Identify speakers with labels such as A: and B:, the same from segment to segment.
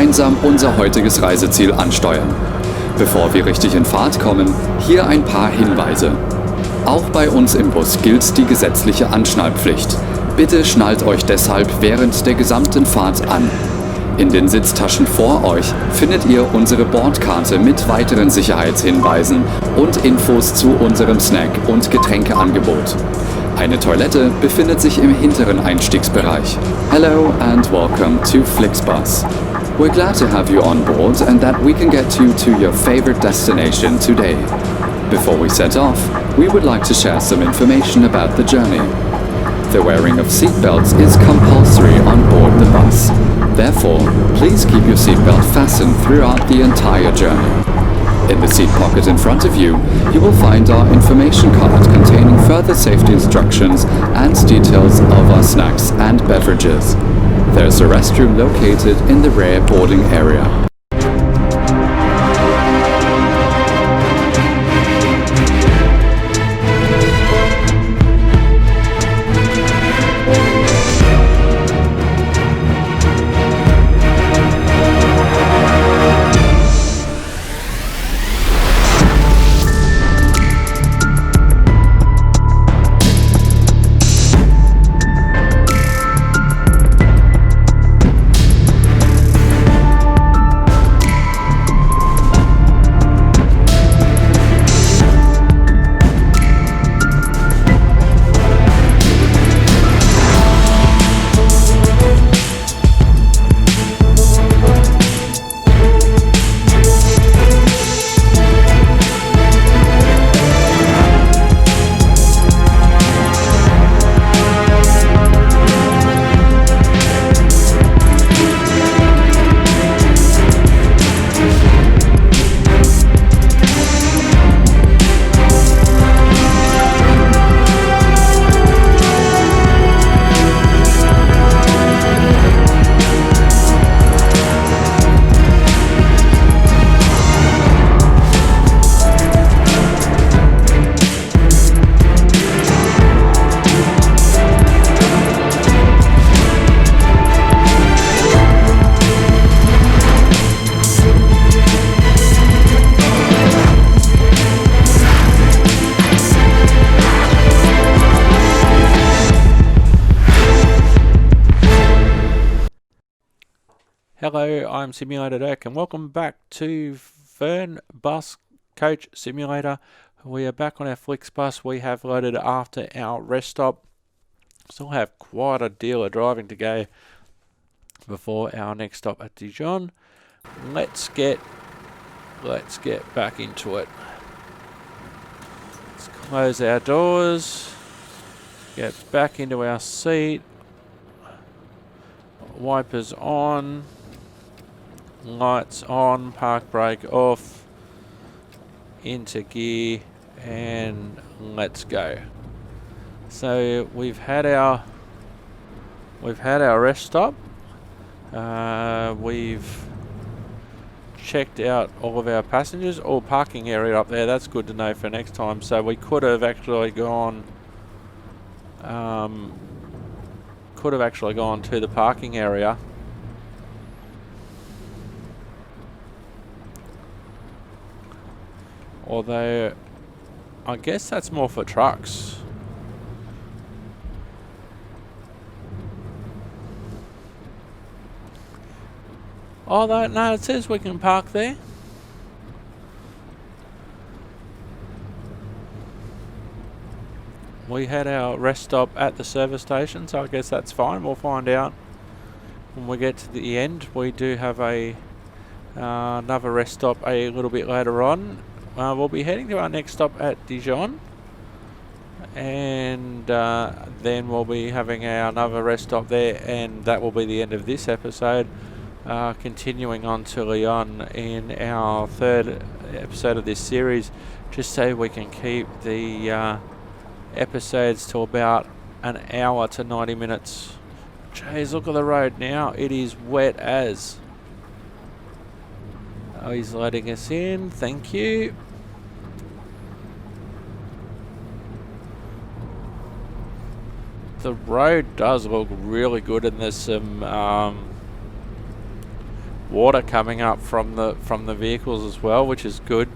A: gemeinsam unser heutiges Reiseziel ansteuern. Bevor wir richtig in Fahrt kommen, hier ein paar Hinweise. Auch bei uns im Bus gilt die gesetzliche Anschnallpflicht. Bitte schnallt euch deshalb während der gesamten Fahrt an. In den Sitztaschen vor euch findet ihr unsere Bordkarte mit weiteren Sicherheitshinweisen und Infos zu unserem Snack- und Getränkeangebot. Eine Toilette befindet sich im hinteren Einstiegsbereich. Hello and welcome to Flixbus. We're glad to have you on board and that we can get you to your favorite destination today. Before we set off, we would like to share some information about the journey. The wearing of seatbelts is compulsory on board the bus. Therefore, please keep your seatbelt fastened throughout the entire journey. In the seat pocket in front of you, you will find our information card containing further safety instructions and details of our snacks and beverages. There's a restroom located in the rear boarding area.
B: Hello, I'm Simulator Dirk and welcome back to Fernbus Coach Simulator. We are back on our Flixbus. We have loaded after our rest stop. Still have quite a deal of driving to go before our next stop at Dijon. Let's get back into it. Let's close our doors, get back into our seat, wipers on, lights on, park brake off, into gear, and let's go. So we've had our rest stop. We've checked out all of our passengers, all parking area up there. That's good to know for next time. So we could have actually gone to the parking area. Although, I guess that's more for trucks. Although, no, it says we can park there. We had our rest stop at the service station, so I guess that's fine. We'll find out when we get to the end. We do have another rest stop a little bit later on. We'll be heading to our next stop at Dijon, and then we'll be having another rest stop there, and that will be the end of this episode. Continuing on to Lyon in our third episode of this series, just so we can keep the episodes to about an hour to 90 minutes. Jeez, look at the road now. It is wet as. Oh, he's letting us in. Thank you. The road does look really good, and there's some water coming up from the vehicles as well, which is good.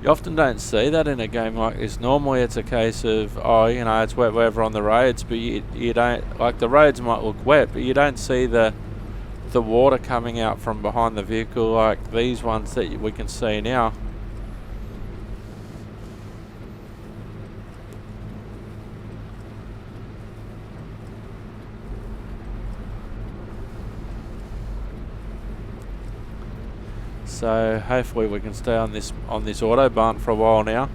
B: You often don't see that in a game like this. Normally it's a case of, it's wet weather on the roads, but you don't, like, the roads might look wet, but you don't see the water coming out from behind the vehicle like these ones that we can see now. So hopefully we can stay on this autobahn for a while now.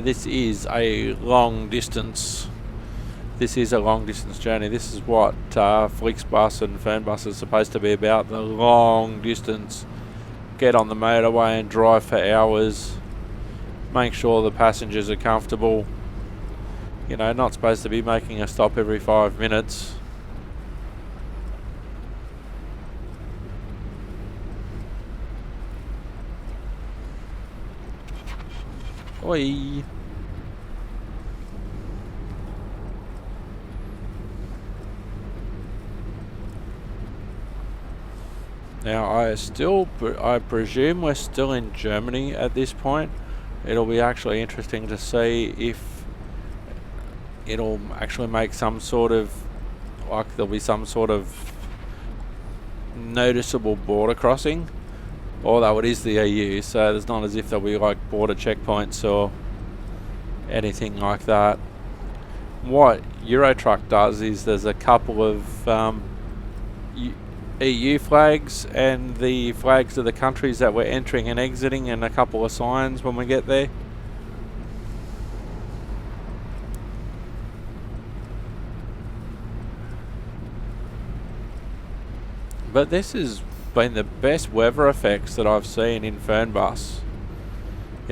B: This is a long distance. This is a long distance journey. This is what Flixbus and Fernbus is supposed to be about. The long distance. Get on the motorway and drive for hours. Make sure the passengers are comfortable. Not supposed to be making a stop every 5 minutes. Oi. Now I presume we're still in Germany at this point. It'll be actually interesting to see if it'll actually make some sort of, like, there'll be some sort of noticeable border crossing. Although it is the EU, so there's not as if there'll be like border checkpoints or anything like that. What Eurotruck does is there's a couple of EU flags and the flags of the countries that we're entering and exiting, and a couple of signs when we get there. But this has been the best weather effects that I've seen in Fernbus.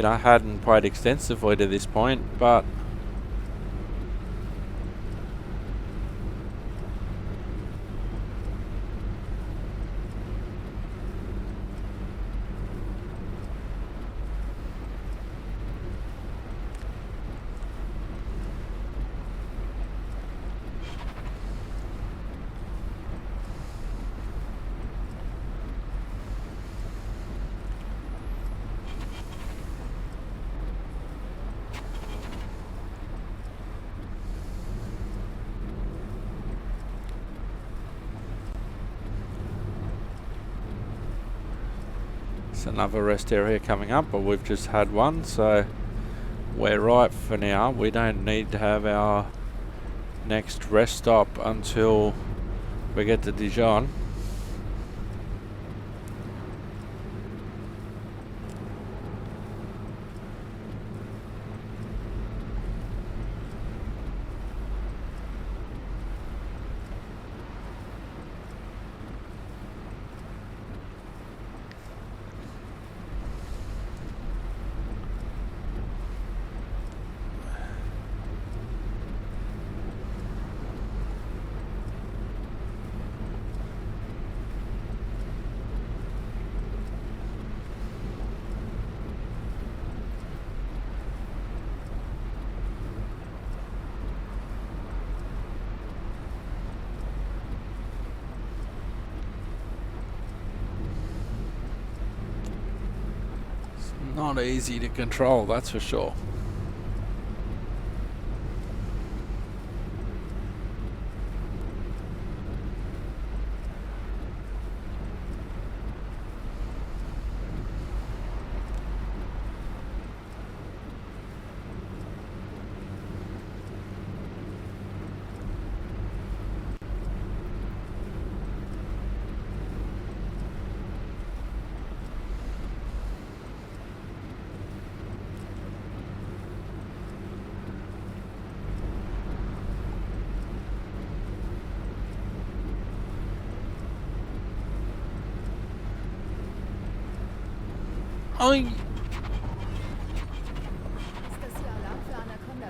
B: I hadn't played extensively to this point, but it's another rest area coming up, but we've just had one, so we're right for now. We don't need to have our next rest stop until we get to Dijon. Not easy to control, that's for sure. Ist
C: das hier Alarm für Anaconda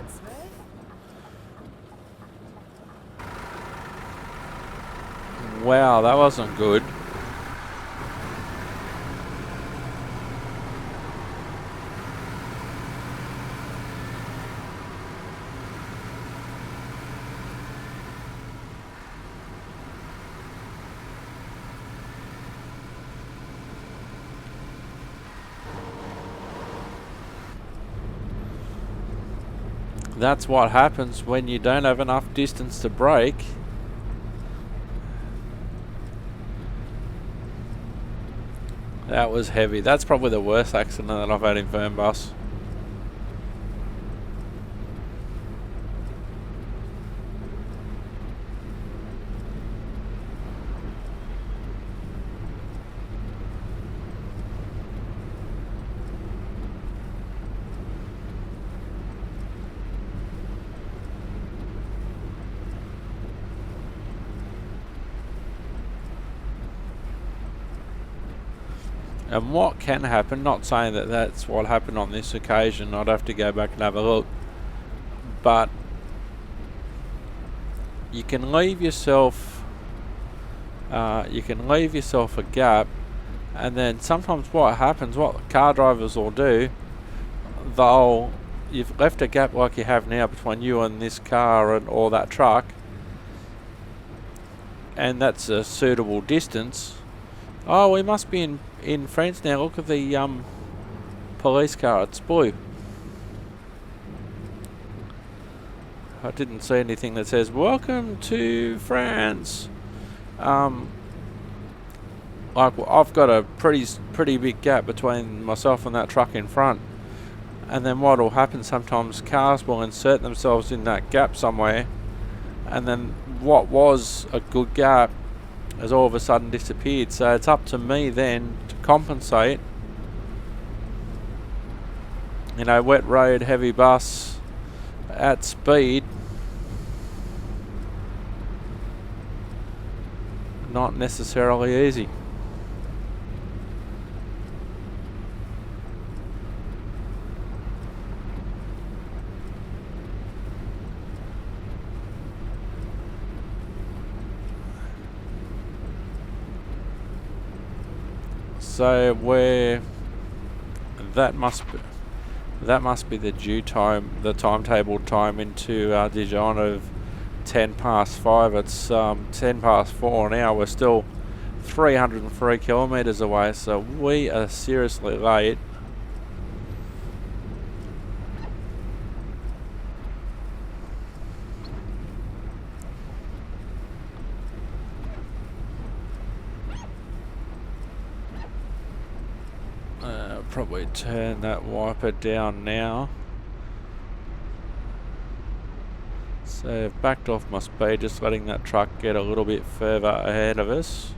C: 12?
B: Wow, that wasn't good. That's what happens when you don't have enough distance to brake. That was heavy. That's probably the worst accident that I've had in Fernbus. And what can happen, not saying that that's what happened on this occasion, I'd have to go back and have a look, but you can leave yourself a gap, and then sometimes what happens, what car drivers will do, you've left a gap like you have now between you and this car or that truck, and that's a suitable distance. Oh, we must be in France now. Look at the police car. It's blue. I didn't see anything that says "Welcome to France." Like I've got a pretty big gap between myself and that truck in front, and then what will happen? Sometimes cars will insert themselves in that gap somewhere, and then what was a good gap has all of a sudden disappeared. So it's up to me then to compensate. You know, wet road, heavy bus, at speed. Not necessarily easy. So that must be the due time, the timetable time into Dijon of 5:10. It's 4:10 now. We're still 303 kilometres away, so we are seriously late. Probably turn that wiper down now. So I've backed off my speed, just letting that truck get a little bit further ahead of us.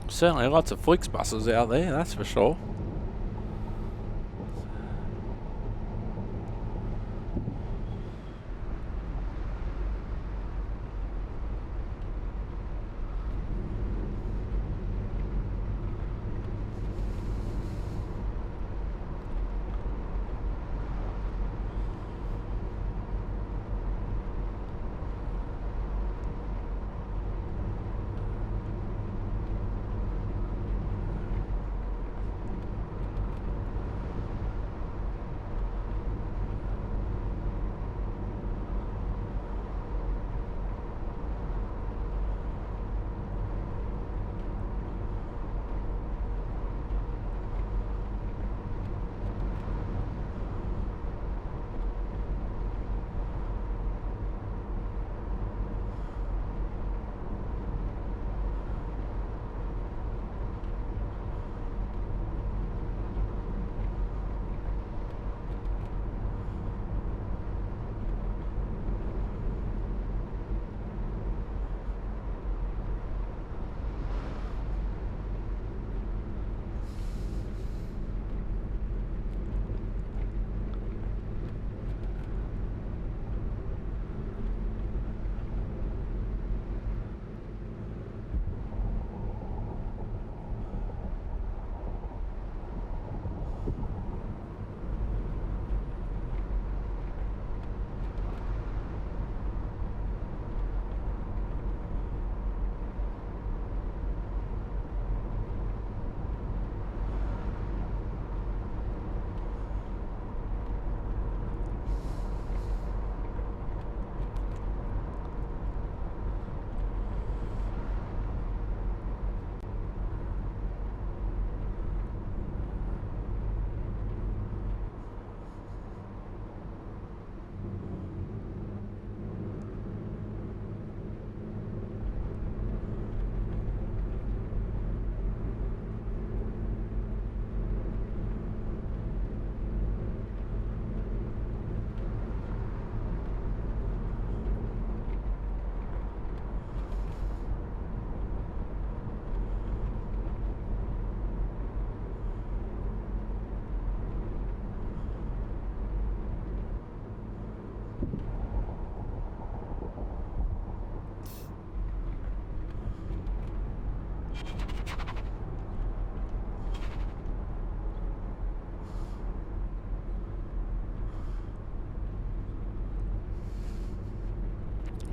B: Certainly lots of Flixbuses out there, that's for sure.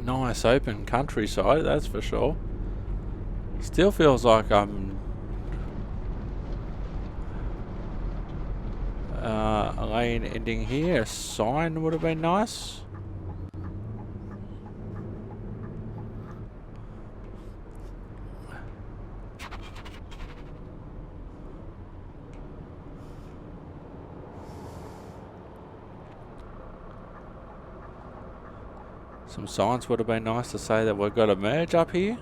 B: nice open countryside, that's for sure. Still feels like I'm a lane ending here. A sign would have been nice. Some signs would have been nice to say that we've got a merge up here.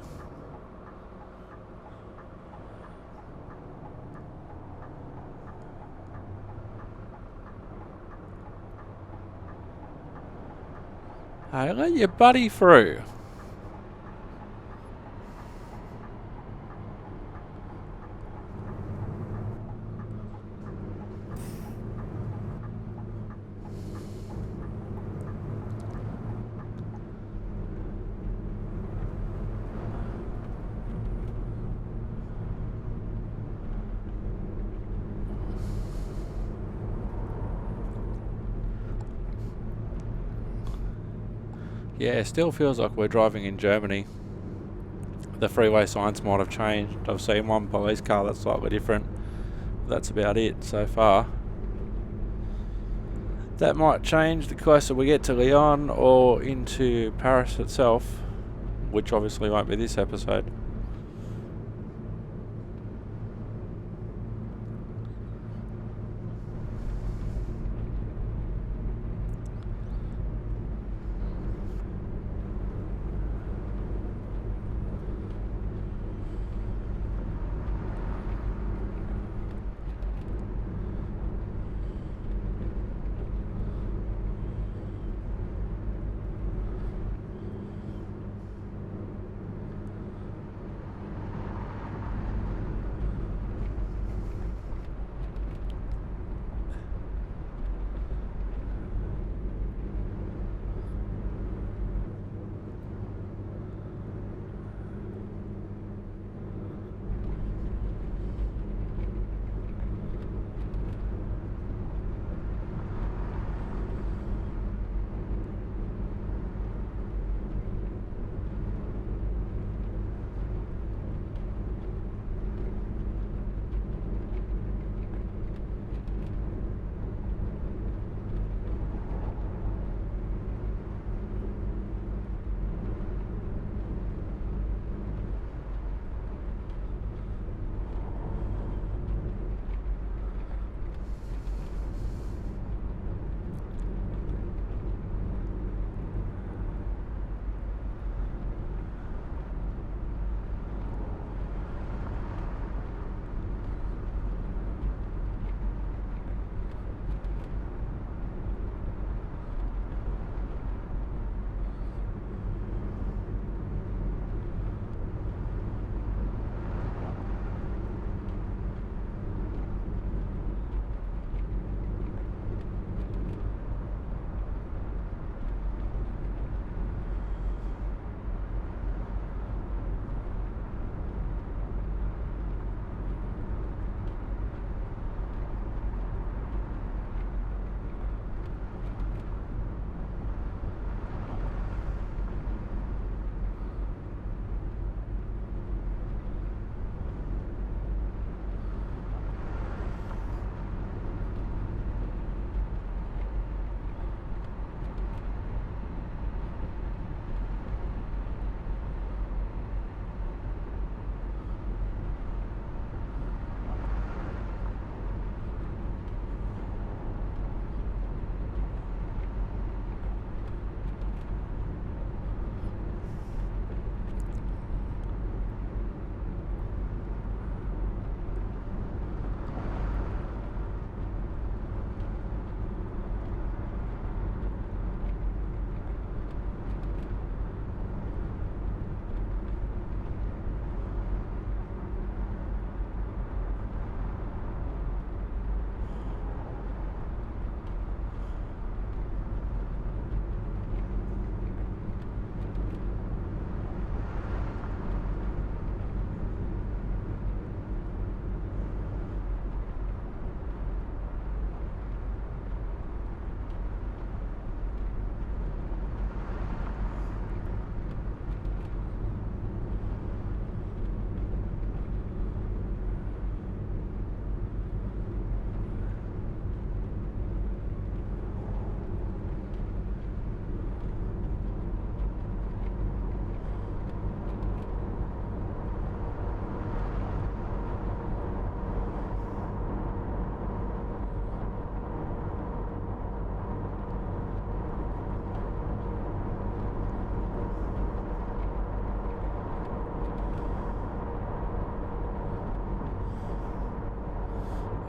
B: Hey, let your buddy through. Yeah, it still feels like we're driving in Germany. The freeway signs might have changed. I've seen one police car that's slightly different. That's about it so far. That might change the closer we get to Lyon or into Paris itself, which obviously won't be this episode.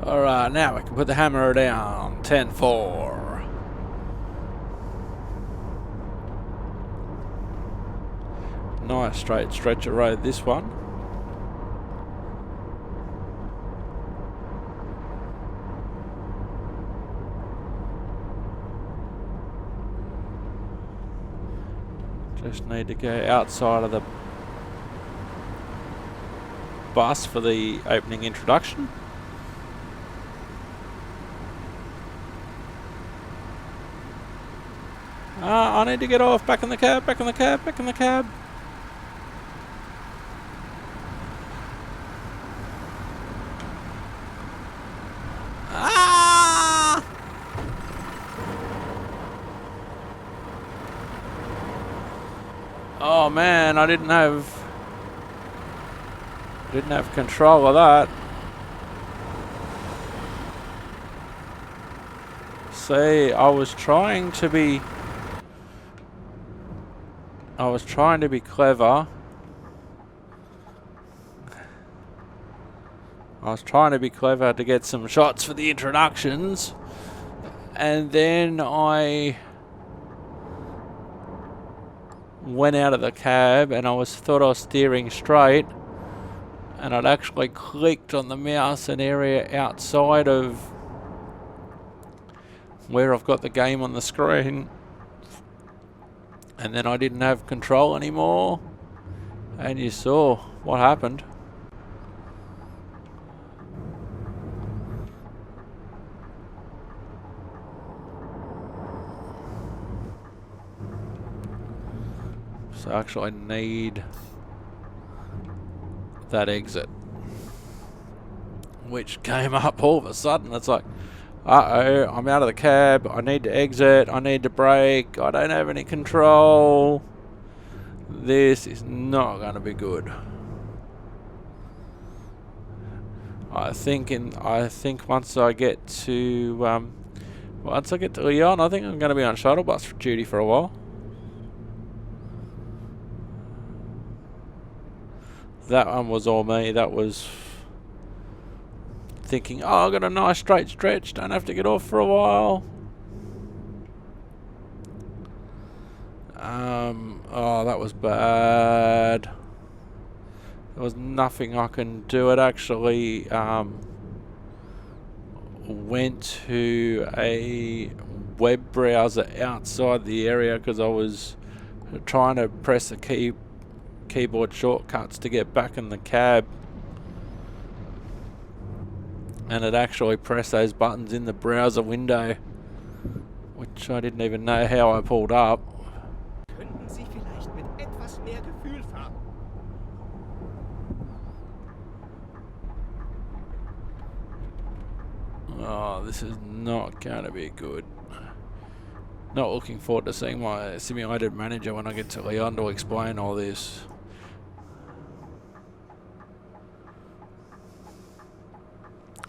B: Alright, now we can put the hammer down. 10-4. Nice straight stretch of road, this one. Just need to go outside of the bus for the opening introduction. I need to get off. Back in the cab, back in the cab, back in the cab. Ah! Oh man, I didn't have control of that. See, I was trying to be clever. I was trying to be clever to get some shots for the introductions, and then I went out of the cab and thought I was steering straight, and I'd actually clicked on the mouse an area outside of where I've got the game on the screen, and then I didn't have control anymore, and you saw what happened. So I actually need that exit, which came up all of a sudden. It's like, uh-oh, I'm out of the cab, I need to exit, I need to brake, I don't have any control. This is not going to be good. I think once I get to Lyon, I think I'm going to be on shuttle bus duty for a while. That one was all me. That was thinking, oh, I got a nice straight stretch, don't have to get off for a while. Oh, that was bad. There was nothing I can do. It actually went to a web browser outside the area because I was trying to press the keyboard shortcuts to get back in the cab, and it actually pressed those buttons in the browser window, which I didn't even know how I pulled up.
D: Könnten Sie vielleicht mit etwas mehr Gefühl fahren?
B: Oh, this is not going to be good. Not looking forward to seeing my simulated manager when I get to Lyon to explain all this.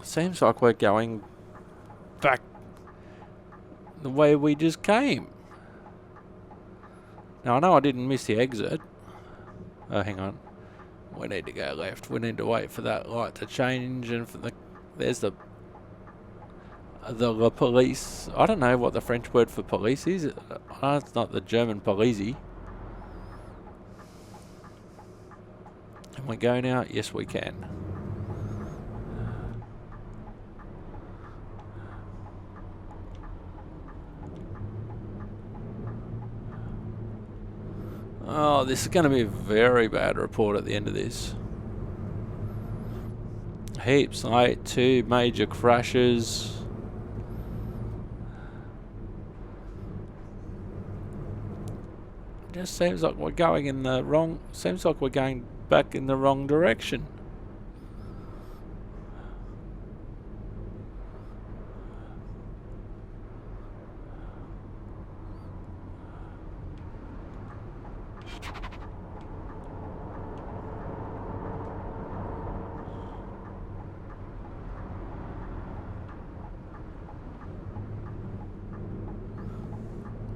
B: Seems like we're going back the way we just came. Now I know I didn't miss the exit. Oh, hang on. We need to go left. We need to wait for that light to change, and for there's the police. I don't know what the French word for police is. It's not the German polizei. Can we go now? Yes, we can. Oh, this is going to be a very bad report at the end of this. Heaps late, 2 major crashes. Just seems like we're going in the wrong. Seems like we're going back in the wrong direction.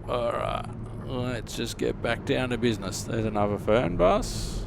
B: Alright, let's just get back down to business. There's another Fernbus.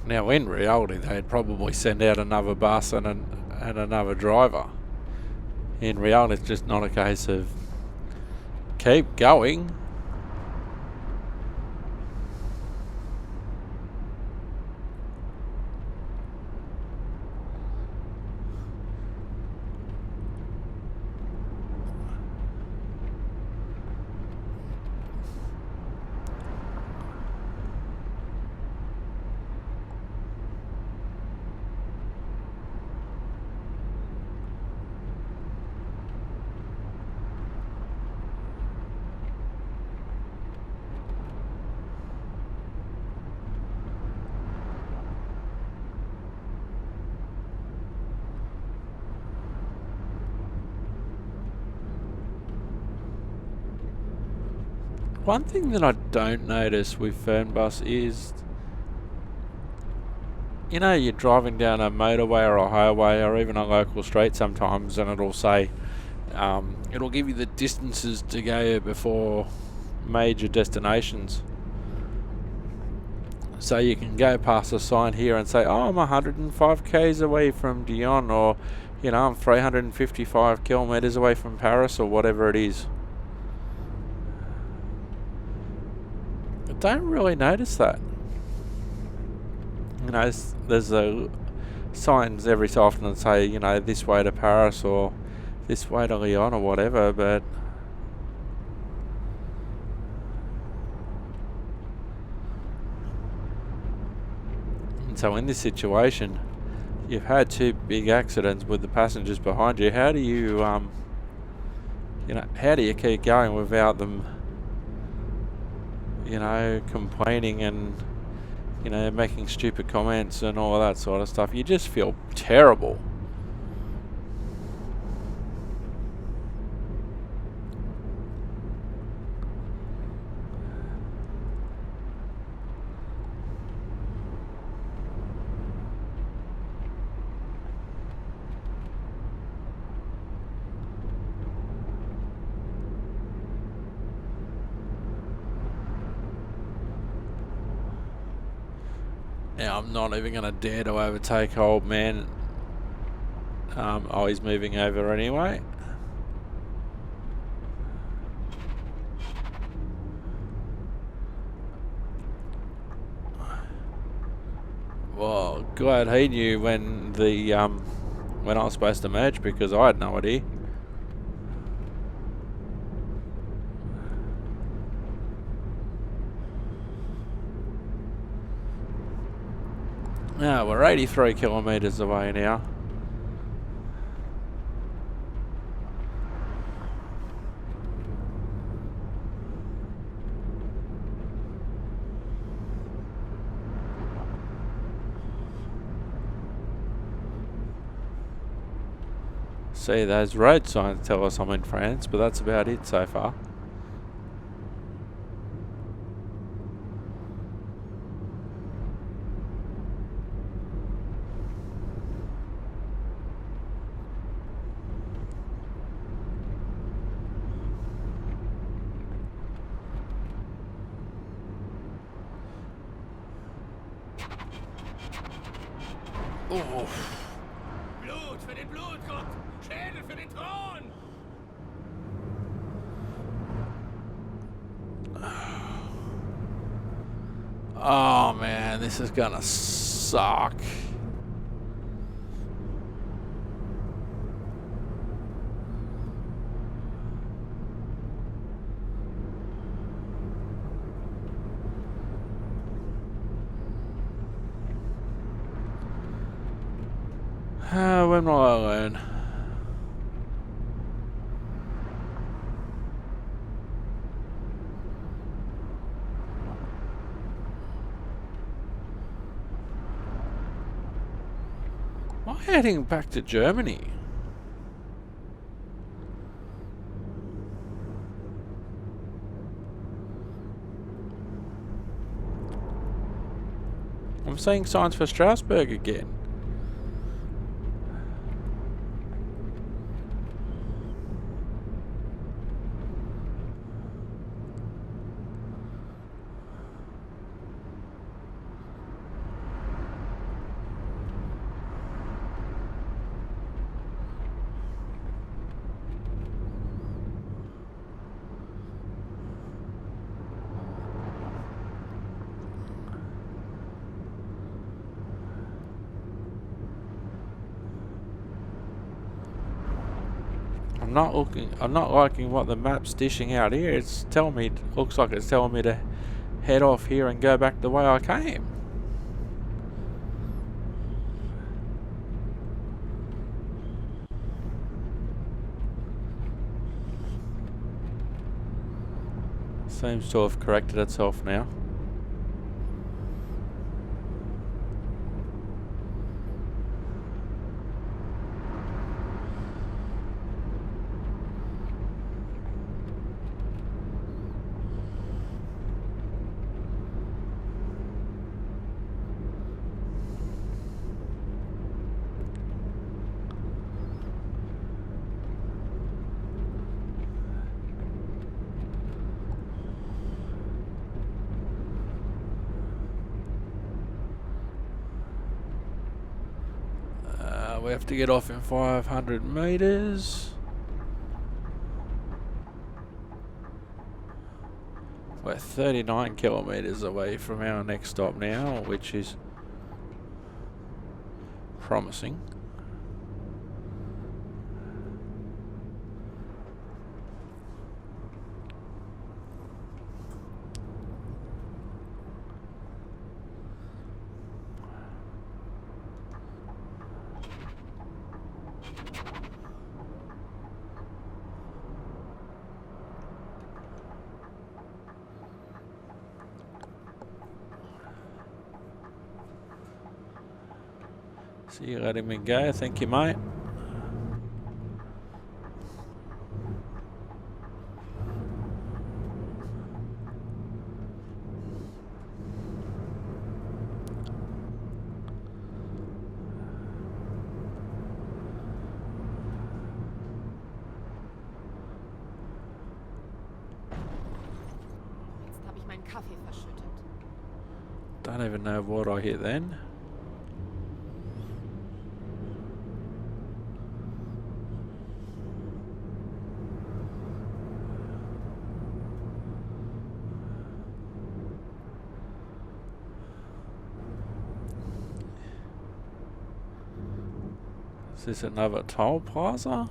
B: Now, in reality, they'd probably send out another bus and another driver. In reality, it's just not a case of keep going. One thing that I don't notice with Fernbus is, you know, you're driving down a motorway or a highway or even a local street sometimes, and it'll say, it'll give you the distances to go before major destinations. So you can go past a sign here and say, oh, I'm 105 k's away from Dijon, or, you know, I'm 355 kilometers away from Paris, or whatever it is. I don't really notice that. You know, there's signs every so often that say, you know, this way to Paris or this way to Lyon or whatever, but and so in this situation, you've had two big accidents with the passengers behind you. How do you, you know, how do you keep going without them, you know, complaining and, you know, making stupid comments and all of that sort of stuff? You just feel terrible. Now, I'm not even going to dare to overtake old man. Oh, he's moving over anyway. Well, glad he knew when when I was supposed to merge, because I had no idea. Now, we're 83 kilometres away now. See, those road signs tell us I'm in France, but that's about it so far. Oh.
D: Blut für den Blutgott! Schädel für den Thron!
B: Oh man, this is gonna suck. When will I learn? Am I heading back to Germany? I'm seeing signs for Strasbourg again. I'm not liking what the map's dishing out here. It's telling me, looks like it's telling me to head off here and go back the way I came. Seems to have corrected itself now. We have to get off in 500 meters. We're 39 kilometers away from our next stop now, which is promising. So you letting me go? Thank you, mate.
C: Jetzt habe ich meinen Kaffee verschüttet.
B: Don't even know what I hit then. Is this another toll plaza?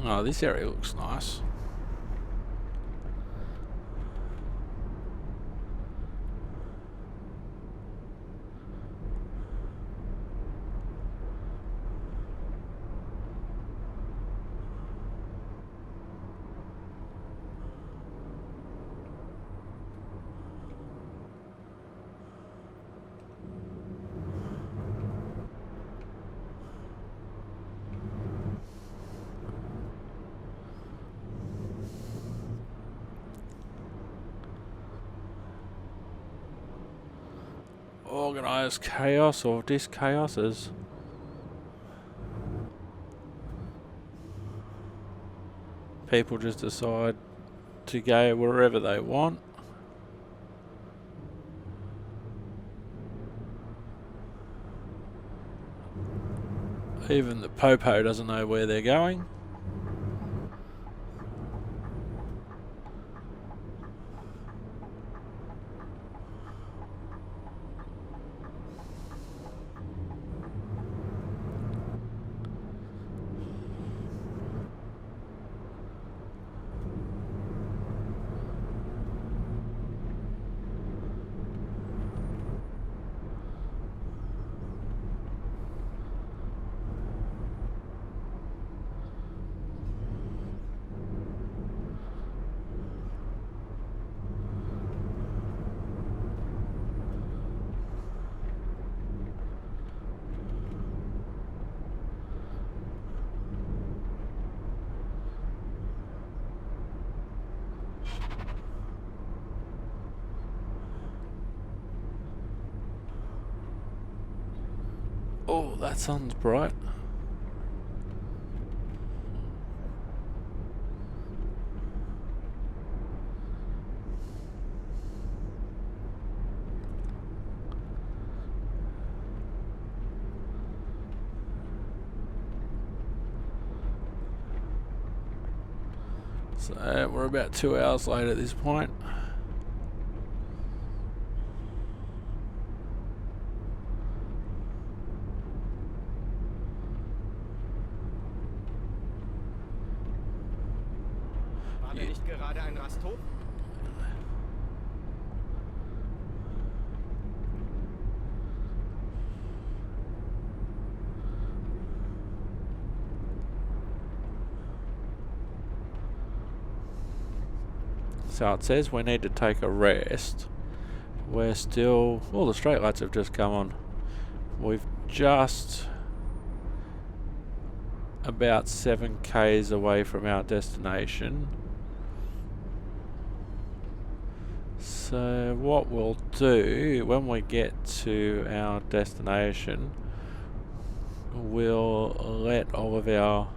B: Oh, this area looks nice. Organized chaos, or this chaos is. People just decide to go wherever they want. Even the popo doesn't know where they're going. Oh, that sun's bright. So we're about 2 hours late at this point.
D: War da nicht gerade ein Rasthof?
B: So it says we need to take a rest. We're still... Well, the straight lights have just come on. We've just about 7 k's away from our destination. So what we'll do when we get to our destination, we'll let all of our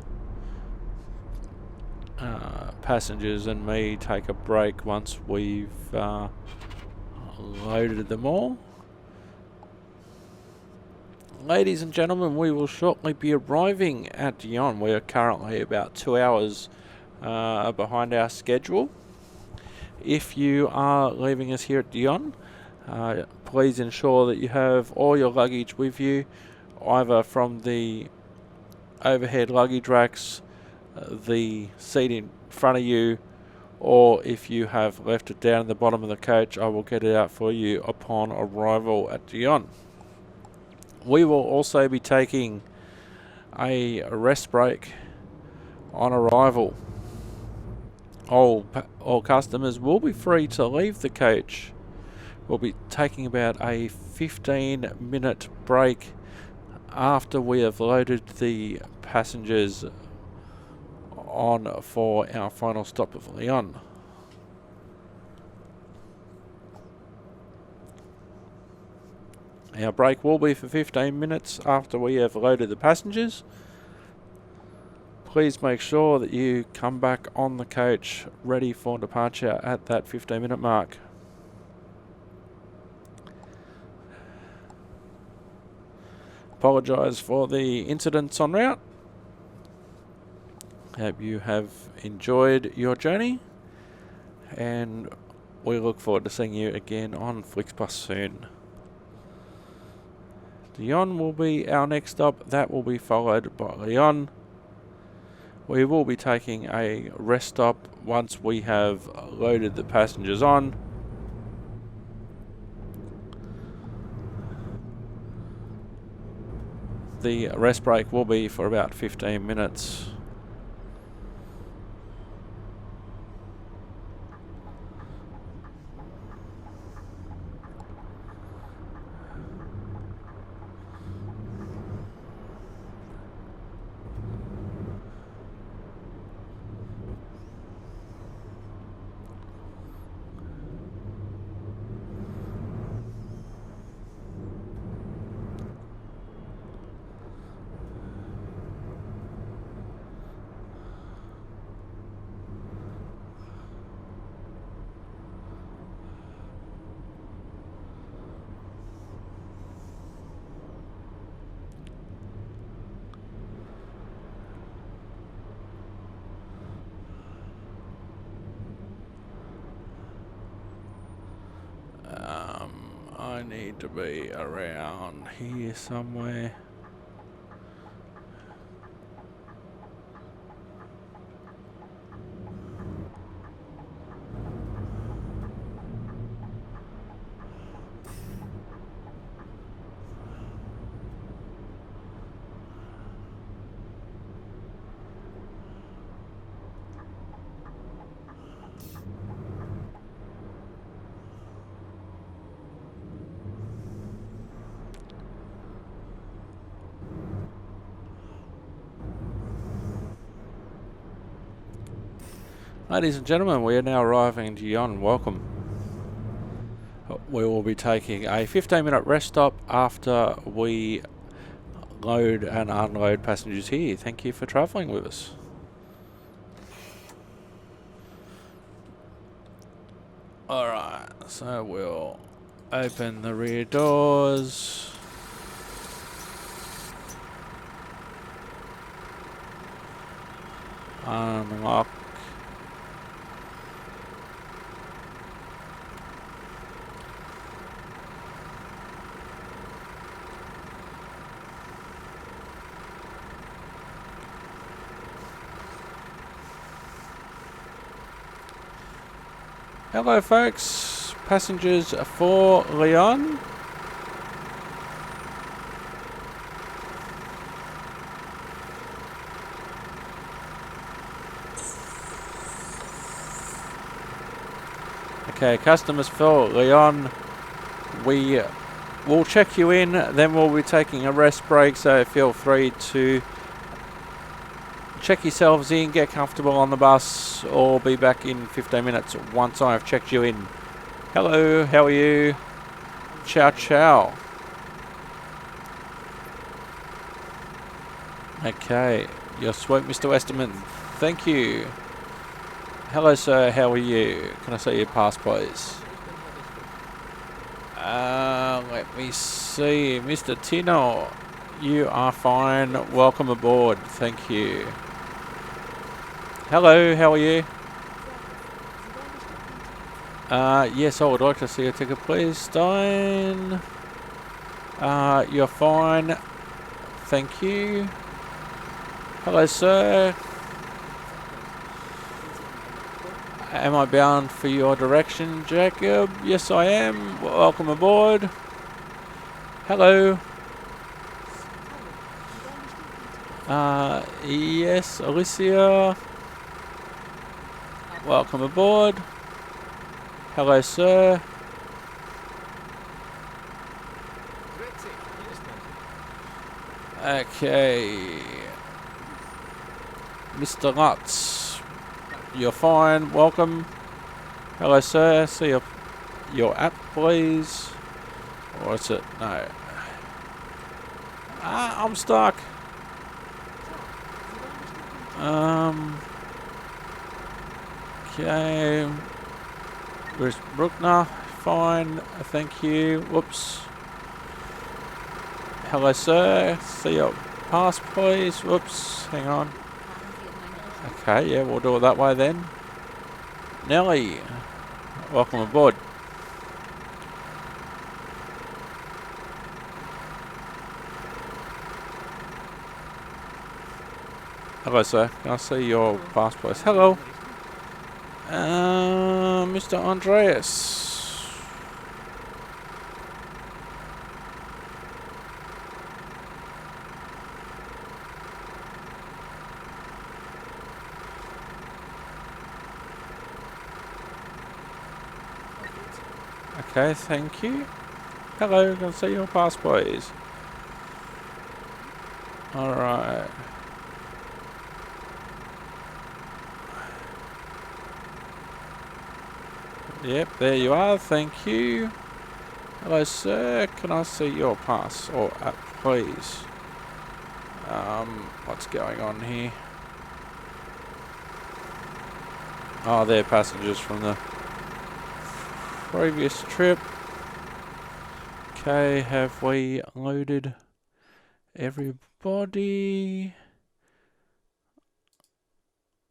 B: passengers and me take a break once we've loaded them all. Ladies and gentlemen, we will shortly be arriving at Dion. We are currently about 2 hours behind our schedule. If you are leaving us here at Dion, please ensure that you have all your luggage with you, either from the overhead luggage racks, the seat in front of you, or if you have left it down at the bottom of the coach, I will get it out for you upon arrival at Dion. We will also be taking a rest break on arrival. All customers will be free to leave the coach. We'll be taking about a 15-minute break after we have loaded the passengers on for our final stop of Lyon. Our break will be for 15 minutes after we have loaded the passengers. Please make sure that you come back on the coach ready for departure at that 15-minute mark. Apologise for the incidents en route. Hope you have enjoyed your journey, and we look forward to seeing you again on Flixbus soon. Dion will be our next stop. That will be followed by Lyon. We will be taking a rest stop once we have loaded the passengers on. The rest break will be for about 15 minutes. I need to be around here somewhere. Ladies and gentlemen, we are now arriving in Dion. Welcome. We will be taking a 15-minute rest stop after we load and unload passengers here. Thank you for travelling with us. Alright, so we'll open the rear doors. Unlock. Hello folks, passengers for Lyon. Okay, customers for Lyon, we will check you in, then we'll be taking a rest break, so feel free to check yourselves in, get comfortable on the bus, or be back in 15 minutes once I have checked you in. Hello, how are you? Ciao, ciao. Okay, you're sweet, Mr. Westerman. Thank you. Hello, sir, how are you? Can I see your pass, please? Let me see. Mr. Tino, you are fine. Welcome aboard. Thank you. Hello, how are you? Yes, I would like to see a ticket, please. Stein. You're fine. Thank you. Hello, sir. Am I bound for your direction, Jacob? Yes, I am. Welcome aboard. Hello. Yes, Alicia. Welcome aboard. Hello, sir. Okay. Mr. Lutz, you're fine. Welcome. Hello, sir. See your app, please. Or is it? No. I'm stuck. Okay. Where's Bruckner? Fine. Thank you. Whoops. Hello, sir. See your pass, please. Whoops. Hang on. Okay, yeah, we'll do it that way then. Nelly, welcome aboard. Hello, sir. Can I see your pass, please? Hello. Mr. Andreas. Okay, thank you. Hello, can I see your pass, please? Alright. Yep, there you are, thank you. Hello, sir, can I see your pass or app, please? What's going on here? Oh, they're passengers from the previous trip. Okay, have we loaded everybody?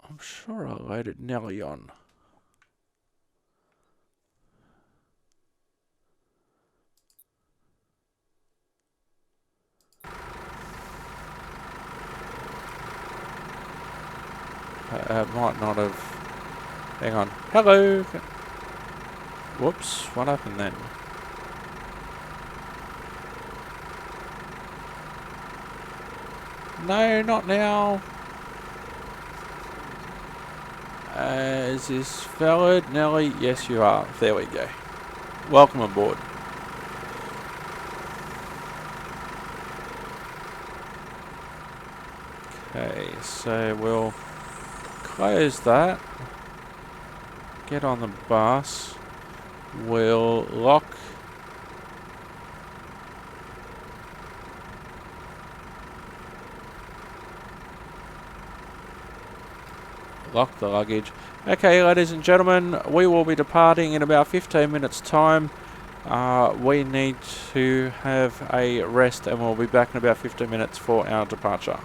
B: I'm sure I loaded Nelly on. Might not have. Hang on. Hello. Whoops. What happened then? No, not now. Is this valid, Nelly? Yes, you are. There we go. Welcome aboard. Okay, so we'll close that. Get on the bus. We'll lock lock the luggage. Okay, ladies and gentlemen, we will be departing in about 15 minutes time. We need to have a rest and we'll be back in about 15 minutes for our departure.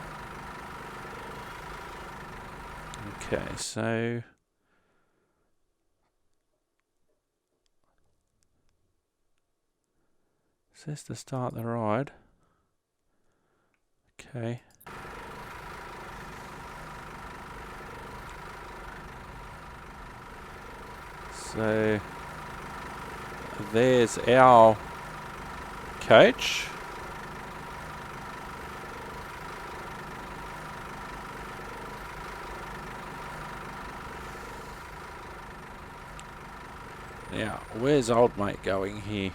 B: Okay, so it says to start the ride. Okay. So there's our coach. Now, where's old mate going here?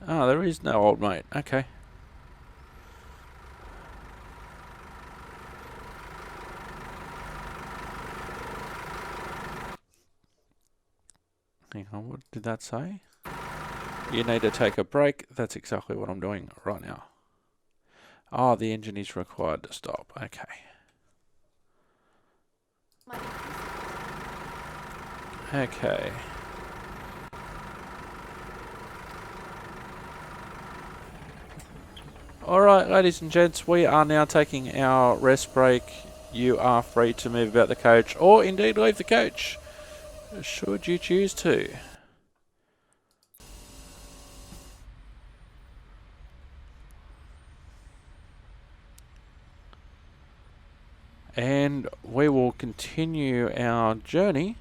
B: Oh, there is no old mate. Okay. Hang on, what did that say? You need to take a break. That's exactly what I'm doing right now. Oh, the engine is required to stop. Okay. Okay. Alright, ladies and gents, we are now taking our rest break. You are free to move about the coach, or indeed leave the coach, should you choose to. And we will continue our journey.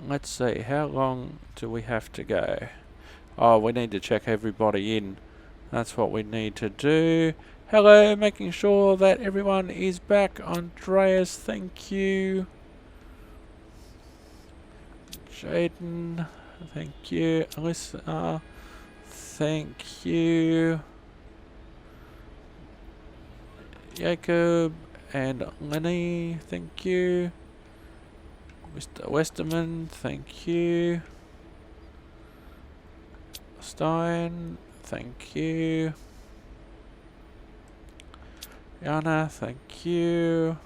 B: Let's see, how long do we have to go? Oh, we need to check everybody in. That's what we need to do. Hello, making sure that everyone is back. Andreas, thank you. Jaden, thank you. Alyssa, thank you. Jacob and Lenny, thank you. Mr. Westerman, thank you. Stein, thank you. Yana, thank you.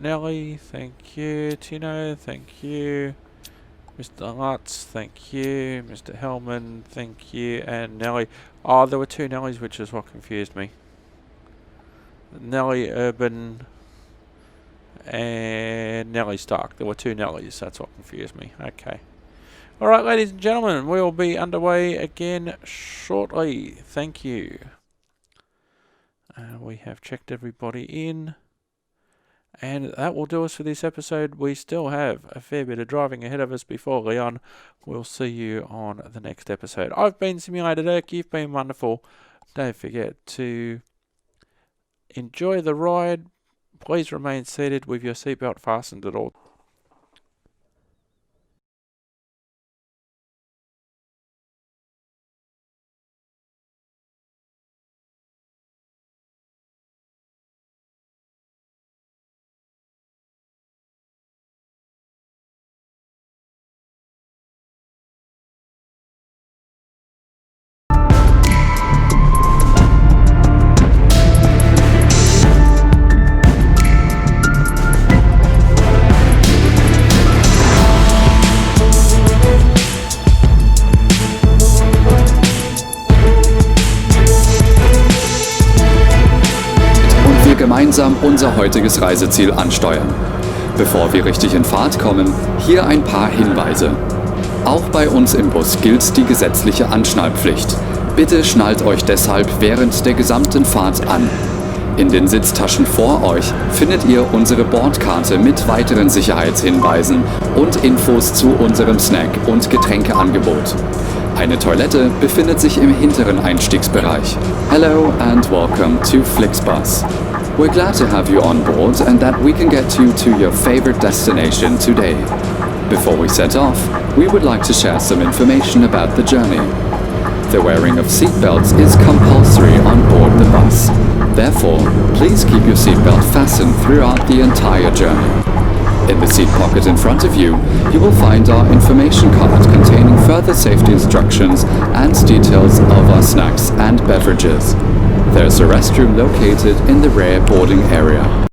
B: Nelly, thank you. Tino, thank you. Mr. Lutz, thank you. Mr. Hellman, thank you. And Nelly. Oh, there were two Nellies, which is what confused me. Nelly Urban and Nelly Stark. There were two Nellies, that's what confused me. Okay. Alright, ladies and gentlemen, we will be underway again shortly. Thank you. We have checked everybody in. And that will do us for this episode. We still have a fair bit of driving ahead of us before Leon. We'll see you on the next episode. I've been Simulator Dirk. You've been wonderful. Don't forget to enjoy the ride. Please remain seated with your seatbelt fastened at all.
A: Gemeinsam unser heutiges Reiseziel ansteuern. Bevor wir richtig in Fahrt kommen, hier ein paar Hinweise. Auch bei uns im Bus gilt die gesetzliche Anschnallpflicht. Bitte schnallt euch deshalb während der gesamten Fahrt an. In den Sitztaschen vor euch findet ihr unsere Bordkarte mit weiteren Sicherheitshinweisen und Infos zu unserem Snack- und Getränkeangebot. Eine Toilette befindet sich im hinteren Einstiegsbereich. Hello and welcome to Flixbus. We're glad to have you on board and that we can get you to your favorite destination today. Before we set off, we would like to share some information about the journey. The wearing of seatbelts is compulsory on board the bus. Therefore, please keep your seatbelt fastened throughout the entire journey. In the seat pocket in front of you, you will find our information card containing further safety instructions and details of our snacks and beverages. There's a restroom located in the rear boarding area.